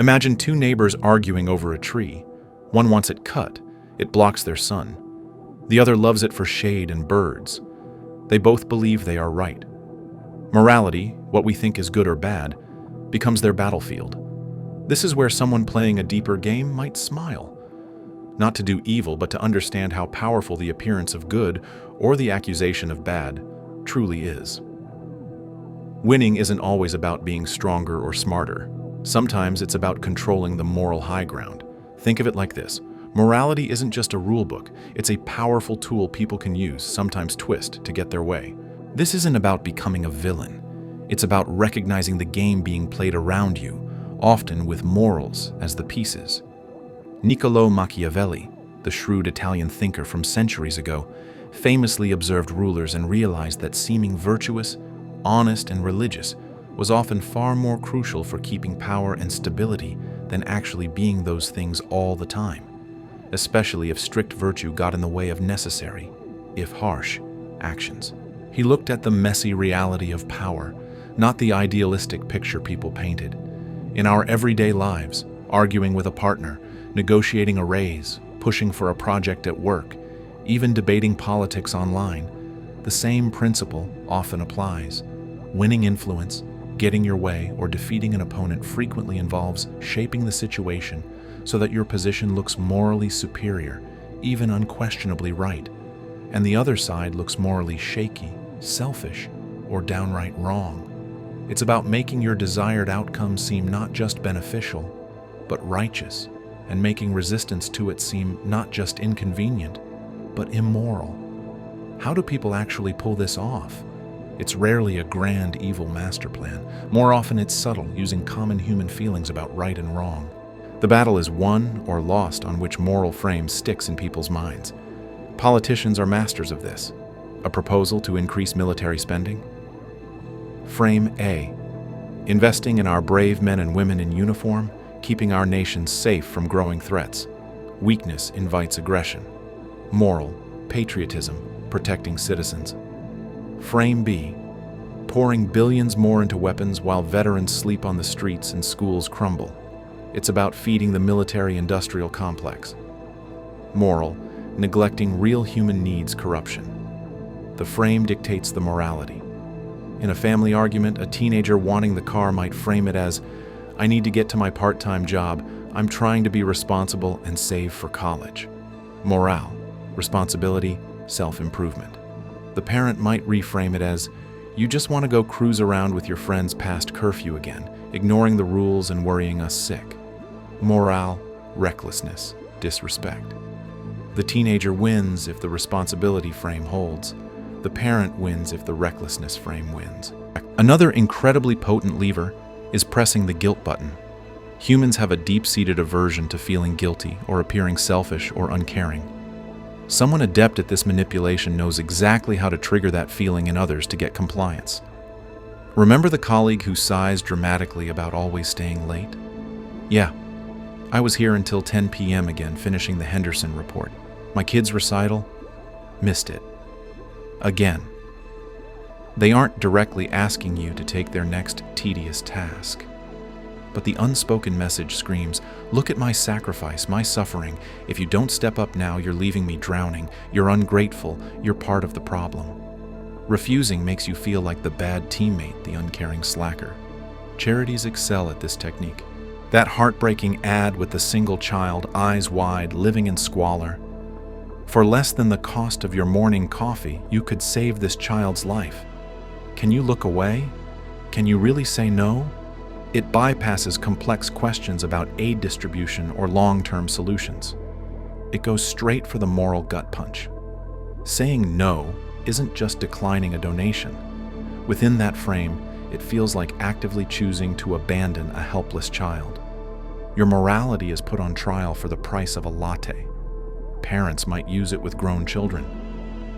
Imagine two neighbors arguing over a tree. One wants it cut. It blocks their sun. The other loves it for shade and birds. They both believe they are right. Morality, what we think is good or bad, becomes their battlefield. This is where someone playing a deeper game might smile. Not to do evil, but to understand how powerful the appearance of good or the accusation of bad truly is. Winning isn't always about being stronger or smarter. Sometimes it's about controlling the moral high ground. Think of it like this. Morality isn't just a rule book. It's a powerful tool people can use, sometimes twist, to get their way. This isn't about becoming a villain. It's about recognizing the game being played around you, often with morals as the pieces. Niccolò Machiavelli, the shrewd Italian thinker from centuries ago, famously observed rulers and realized that seeming virtuous, honest, and religious was often far more crucial for keeping power and stability than actually being those things all the time, especially if strict virtue got in the way of necessary, if harsh, actions. He looked at the messy reality of power, not the idealistic picture people painted. In our everyday lives, arguing with a partner, negotiating a raise, pushing for a project at work, even debating politics online, the same principle often applies. Winning influence, getting your way, or defeating an opponent frequently involves shaping the situation so that your position looks morally superior, even unquestionably right, and the other side looks morally shaky, selfish, or downright wrong. It's about making your desired outcome seem not just beneficial, but righteous, and making resistance to it seem not just inconvenient, but immoral. How do people actually pull this off? It's rarely a grand evil master plan. More often it's subtle, using common human feelings about right and wrong. The battle is won or lost on which moral frame sticks in people's minds. Politicians are masters of this. A proposal to increase military spending? Frame A. Investing in our brave men and women in uniform, keeping our nation safe from growing threats. Weakness invites aggression. Moral, patriotism, protecting citizens. Frame B. Pouring billions more into weapons while veterans sleep on the streets and schools crumble. It's about feeding the military-industrial complex. Moral, neglecting real human needs, corruption. The frame dictates the morality. In a family argument, a teenager wanting the car might frame it as, "I need to get to my part-time job. I'm trying to be responsible and save for college." Morale, responsibility, self-improvement. The parent might reframe it as, "You just want to go cruise around with your friends past curfew again, ignoring the rules and worrying us sick." Morale, recklessness, disrespect. The teenager wins if the responsibility frame holds. The parent wins if the recklessness frame wins. Another incredibly potent lever is pressing the guilt button. Humans have a deep-seated aversion to feeling guilty or appearing selfish or uncaring. Someone adept at this manipulation knows exactly how to trigger that feeling in others to get compliance. Remember the colleague who sighs dramatically about always staying late? Yeah, I was here until 10 p.m. again, finishing the Henderson report. My kid's recital? Missed it. Again. They aren't directly asking you to take their next tedious task. But the unspoken message screams, "Look at my sacrifice, my suffering. If you don't step up now, you're leaving me drowning. You're ungrateful. You're part of the problem." Refusing makes you feel like the bad teammate, the uncaring slacker. Charities excel at this technique. That heartbreaking ad with the single child, eyes wide, living in squalor. For less than the cost of your morning coffee, you could save this child's life. Can you look away? Can you really say no? It bypasses complex questions about aid distribution or long-term solutions. It goes straight for the moral gut punch. Saying no isn't just declining a donation. Within that frame, it feels like actively choosing to abandon a helpless child. Your morality is put on trial for the price of a latte. Parents might use it with grown children.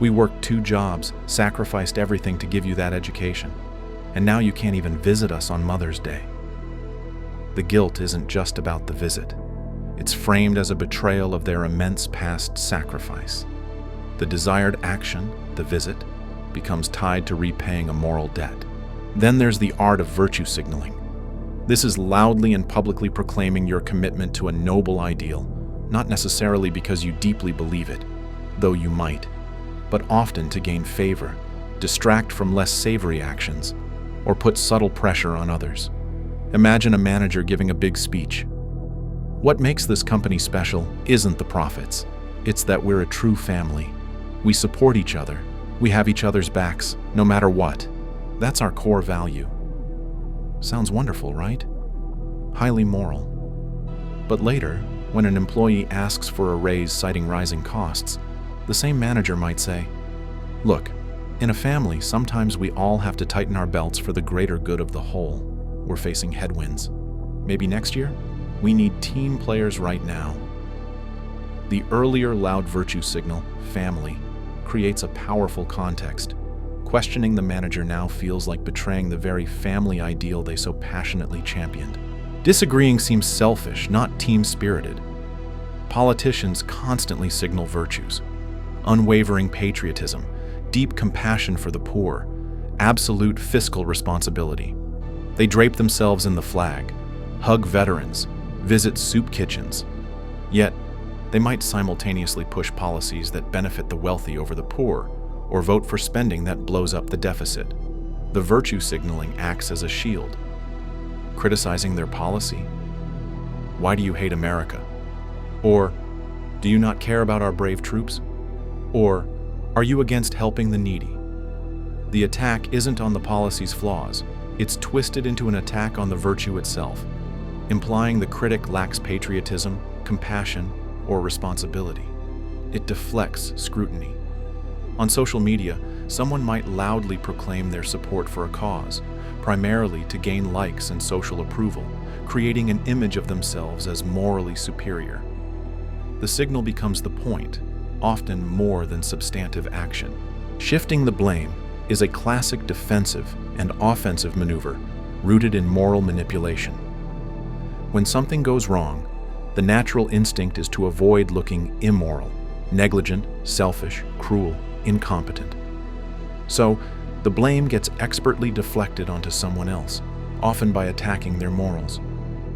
We worked 2 jobs, sacrificed everything to give you that education, and now you can't even visit us on Mother's Day. The guilt isn't just about the visit. It's framed as a betrayal of their immense past sacrifice. The desired action, the visit, becomes tied to repaying a moral debt. Then there's the art of virtue signaling. This is loudly and publicly proclaiming your commitment to a noble ideal, not necessarily because you deeply believe it, though you might, but often to gain favor, distract from less savory actions, or put subtle pressure on others. Imagine a manager giving a big speech. What makes this company special isn't the profits. It's that we're a true family. We support each other. We have each other's backs, no matter what. That's our core value. Sounds wonderful, right? Highly moral. But later, when an employee asks for a raise citing rising costs, the same manager might say, "Look, in a family, sometimes we all have to tighten our belts for the greater good of the whole. We're facing headwinds. Maybe next year? We need team players right now." The earlier loud virtue signal, family, creates a powerful context. Questioning the manager now feels like betraying the very family ideal they so passionately championed. Disagreeing seems selfish, not team-spirited. Politicians constantly signal virtues: unwavering patriotism, deep compassion for the poor, absolute fiscal responsibility. They drape themselves in the flag, hug veterans, visit soup kitchens. Yet, they might simultaneously push policies that benefit the wealthy over the poor, or vote for spending that blows up the deficit. The virtue signaling acts as a shield. Criticizing their policy? Why do you hate America? Or, do you not care about our brave troops? Or, are you against helping the needy? The attack isn't on the policy's flaws. It's twisted into an attack on the virtue itself, implying the critic lacks patriotism, compassion, or responsibility. It deflects scrutiny. On social media, someone might loudly proclaim their support for a cause, primarily to gain likes and social approval, creating an image of themselves as morally superior. The signal becomes the point, often more than substantive action. Shifting the blame is a classic defensive and offensive maneuver rooted in moral manipulation. When something goes wrong, the natural instinct is to avoid looking immoral, negligent, selfish, cruel, incompetent. So, the blame gets expertly deflected onto someone else, often by attacking their morals.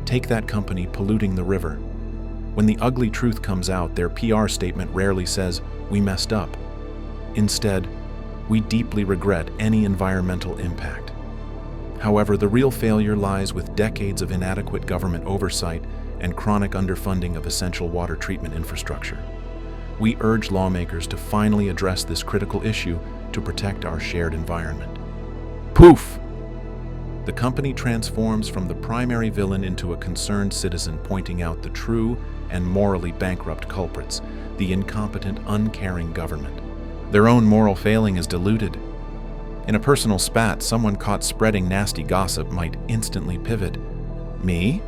Take that company polluting the river. When the ugly truth comes out, their PR statement rarely says, "We messed up." Instead, "We deeply regret any environmental impact." However, the real failure lies with decades of inadequate government oversight and chronic underfunding of essential water treatment infrastructure. We urge lawmakers to finally address this critical issue to protect our shared environment. Poof! The company transforms from the primary villain into a concerned citizen, pointing out the true and morally bankrupt culprits, the incompetent, uncaring government. Their own moral failing is diluted. In a personal spat, someone caught spreading nasty gossip might instantly pivot. "Me?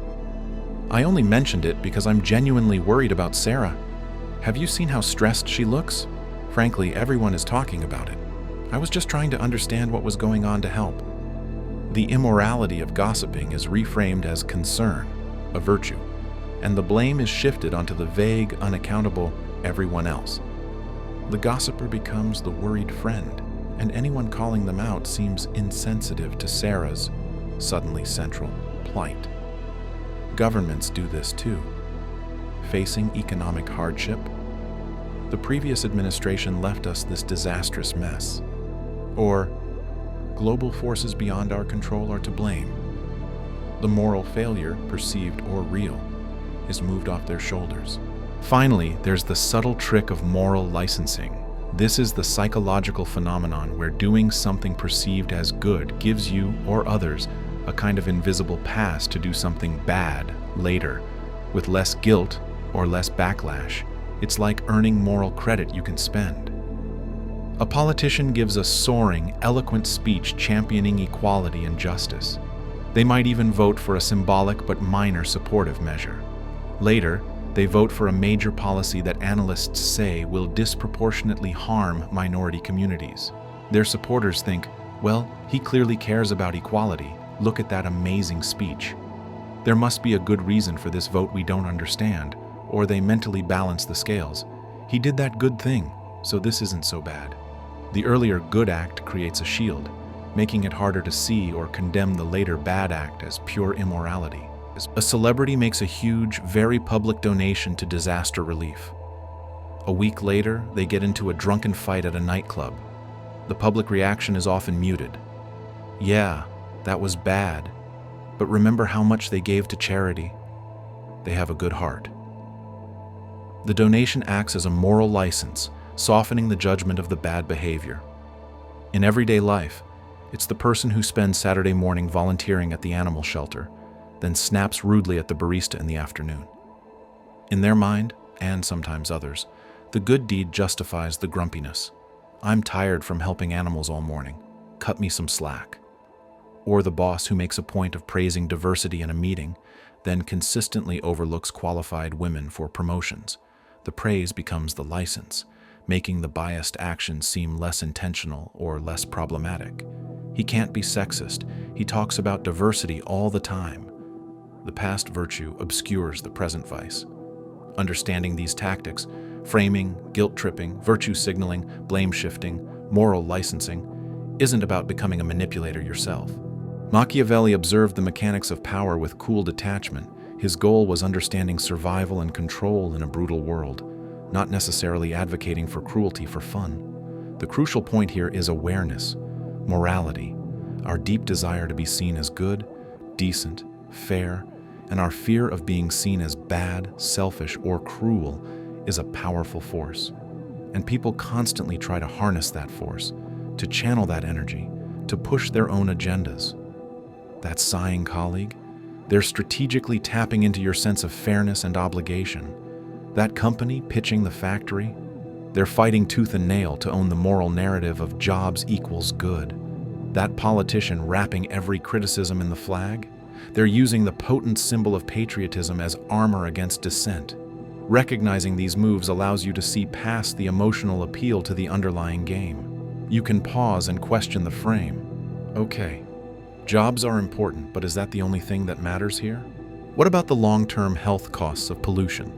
I only mentioned it because I'm genuinely worried about Sarah. Have you seen how stressed she looks? Frankly, everyone is talking about it. I was just trying to understand what was going on to help." The immorality of gossiping is reframed as concern, a virtue, and the blame is shifted onto the vague, unaccountable everyone else. The gossiper becomes the worried friend, and anyone calling them out seems insensitive to Sarah's suddenly central plight. Governments do this too. Facing economic hardship, the previous administration left us this disastrous mess. Or, global forces beyond our control are to blame. The moral failure, perceived or real, is moved off their shoulders. Finally, there's the subtle trick of moral licensing. This is the psychological phenomenon where doing something perceived as good gives you or others a kind of invisible pass to do something bad later, with less guilt or less backlash. It's like earning moral credit you can spend. A politician gives a soaring, eloquent speech championing equality and justice. They might even vote for a symbolic but minor supportive measure. Later, they vote for a major policy that analysts say will disproportionately harm minority communities. Their supporters think, "Well, he clearly cares about equality. Look at that amazing speech. There must be a good reason for this vote we don't understand," or they mentally balance the scales. "He did that good thing, so this isn't so bad." The earlier good act creates a shield, making it harder to see or condemn the later bad act as pure immorality. A celebrity makes a huge, very public donation to disaster relief. A week later, they get into a drunken fight at a nightclub. The public reaction is often muted. Yeah, that was bad, but remember how much they gave to charity? They have a good heart. The donation acts as a moral license, softening the judgment of the bad behavior. In everyday life, it's the person who spends Saturday morning volunteering at the animal shelter, then snaps rudely at the barista in the afternoon. In their mind, and sometimes others, the good deed justifies the grumpiness. I'm tired from helping animals all morning. Cut me some slack. Or the boss who makes a point of praising diversity in a meeting, then consistently overlooks qualified women for promotions. The praise becomes the license, making the biased actions seem less intentional or less problematic. He can't be sexist. He talks about diversity all the time. The past virtue obscures the present vice. Understanding these tactics, framing, guilt-tripping, virtue signaling, blame-shifting, moral licensing, isn't about becoming a manipulator yourself. Machiavelli observed the mechanics of power with cool detachment. His goal was understanding survival and control in a brutal world, not necessarily advocating for cruelty for fun. The crucial point here is awareness, morality, our deep desire to be seen as good, decent, fair, and our fear of being seen as bad, selfish, or cruel is a powerful force. And people constantly try to harness that force, to channel that energy, to push their own agendas. That sighing colleague, they're strategically tapping into your sense of fairness and obligation. That company pitching the factory, they're fighting tooth and nail to own the moral narrative of jobs equals good. That politician wrapping every criticism in the flag, they're using the potent symbol of patriotism as armor against dissent. Recognizing these moves allows you to see past the emotional appeal to the underlying game. You can pause and question the frame. Okay, jobs are important, but is that the only thing that matters here? What about the long-term health costs of pollution?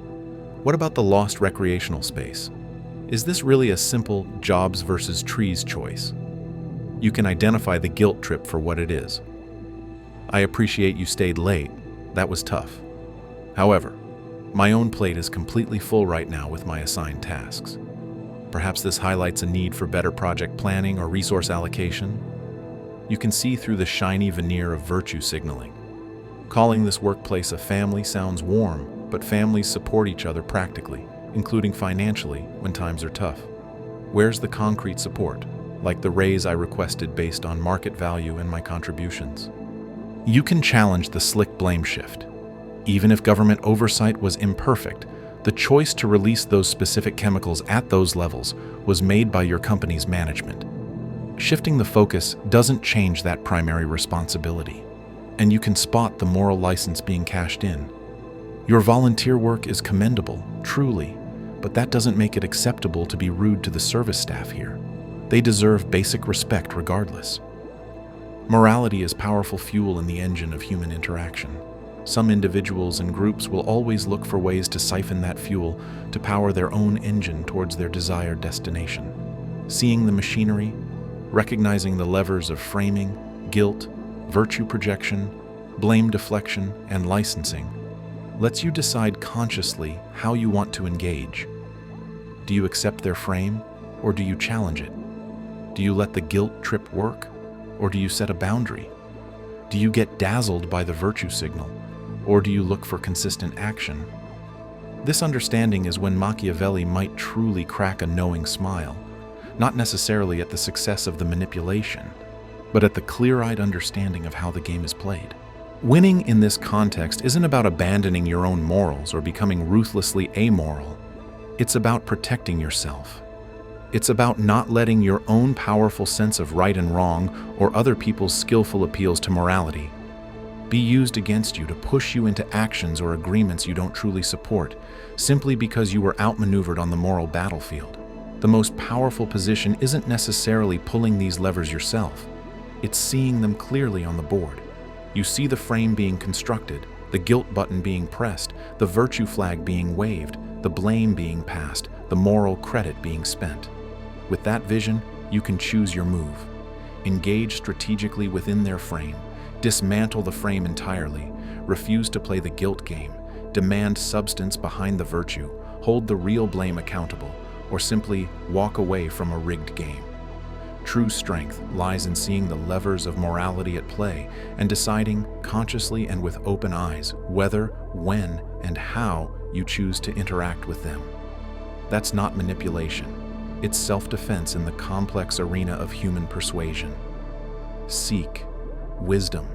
What about the lost recreational space? Is this really a simple jobs versus trees choice? You can identify the guilt trip for what it is. I appreciate you stayed late. That was tough. However, my own plate is completely full right now with my assigned tasks. Perhaps this highlights a need for better project planning or resource allocation. You can see through the shiny veneer of virtue signaling. Calling this workplace a family sounds warm, but families support each other practically, including financially when times are tough. Where's the concrete support, like the raise I requested based on market value and my contributions? You can challenge the slick blame shift. Even if government oversight was imperfect, the choice to release those specific chemicals at those levels was made by your company's management. Shifting the focus doesn't change that primary responsibility, and you can spot the moral license being cashed in. Your volunteer work is commendable, truly, but that doesn't make it acceptable to be rude to the service staff here. They deserve basic respect regardless. Morality is powerful fuel in the engine of human interaction. Some individuals and groups will always look for ways to siphon that fuel to power their own engine towards their desired destination. Seeing the machinery, recognizing the levers of framing, guilt, virtue projection, blame deflection, and licensing lets you decide consciously how you want to engage. Do you accept their frame, or do you challenge it? Do you let the guilt trip work, or do you set a boundary? Do you get dazzled by the virtue signal, or do you look for consistent action? This understanding is when Machiavelli might truly crack a knowing smile, not necessarily at the success of the manipulation, but at the clear-eyed understanding of how the game is played. Winning in this context isn't about abandoning your own morals or becoming ruthlessly amoral. It's about protecting yourself. It's about not letting your own powerful sense of right and wrong or other people's skillful appeals to morality be used against you to push you into actions or agreements you don't truly support, simply because you were outmaneuvered on the moral battlefield. The most powerful position isn't necessarily pulling these levers yourself. It's seeing them clearly on the board. You see the frame being constructed, the guilt button being pressed, the virtue flag being waved, the blame being passed, the moral credit being spent. With that vision, you can choose your move. Engage strategically within their frame, dismantle the frame entirely, refuse to play the guilt game, demand substance behind the virtue, hold the real blame accountable, or simply walk away from a rigged game. True strength lies in seeing the levers of morality at play and deciding consciously and with open eyes whether, when, and how you choose to interact with them. That's not manipulation. It's self-defense in the complex arena of human persuasion. Seek wisdom,